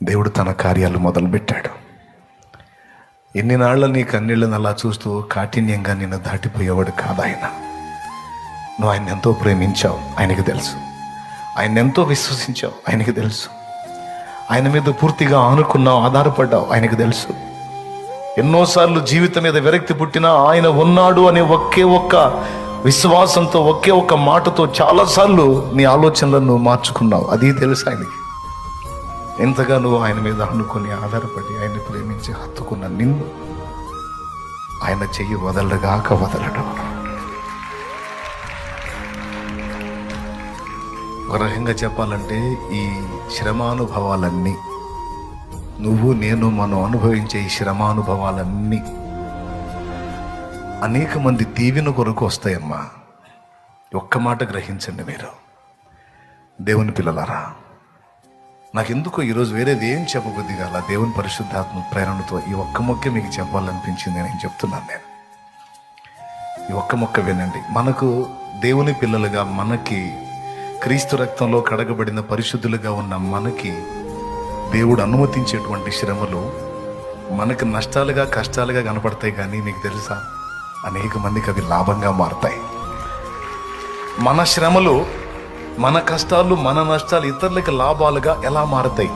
దేవుడు తన కార్యాలు మొదలుపెట్టాడు. ఎన్ని నాళ్ళ నీ కన్నీళ్ళని అలా చూస్తూ కాఠిన్యంగా నిన్ను దాటిపోయేవాడు కాదు ఆయన. నువ్వు ఆయన ఎంతో ప్రేమించావు, ఆయనకి తెలుసు. ఆయన ఎంతో విశ్వసించావు, ఆయనకి తెలుసు. ఆయన మీద పూర్తిగా ఆనుకున్నావు, ఆధారపడ్డావు, ఆయనకి తెలుసు. ఎన్నోసార్లు జీవితం మీద విరక్తి పుట్టినా ఆయన ఉన్నాడు అనే ఒకే ఒక్క విశ్వాసంతో, ఒకే ఒక్క మాటతో చాలాసార్లు నీ ఆలోచనలను నువ్వు మార్చుకున్నావు. అది తెలుసు ఆయనకి. ఎంతగా నువ్వు ఆయన మీద అనుకుని ఆధారపడి ఆయన్ని ప్రేమించి హత్తుకున్న నిన్ను ఆయన చెయ్యి వదలగాక వదలడు. ఒక రకంగా చెప్పాలంటే ఈ శ్రమానుభవాలన్నీ, నువ్వు నేను మనం అనుభవించే ఈ శ్రమానుభవాలన్నీ అనేక మంది దీవెన కొరకు వస్తాయమ్మా. ఒక్క మాట గ్రహించండి మీరు దేవుని పిల్లలారా. నాకెందుకో ఈరోజు వేరేది ఏం చెప్పబుద్ధి కాల, దేవుని పరిశుద్ధాత్మ ప్రేరణతో ఈ ఒక్క మొక్క మీకు చెప్పాలనిపించింది. నేను చెప్తున్నాను. నేను ఈ ఒక్క మొక్క వినండి. మనకు దేవుని పిల్లలుగా, మనకి క్రీస్తు రక్తంలో కడగబడిన పరిశుద్ధులుగా ఉన్న మనకి దేవుడు అనుమతించేటువంటి శ్రమలు మనకు నష్టాలుగా, కష్టాలుగా కనపడతాయి. కానీ మీకు తెలుసా, అనేక మందికి అవి లాభంగా మారతాయి. మన శ్రమలు, మన కష్టాలు, మన నష్టాలు ఇతరులకు లాభాలుగా ఎలా మారతాయి?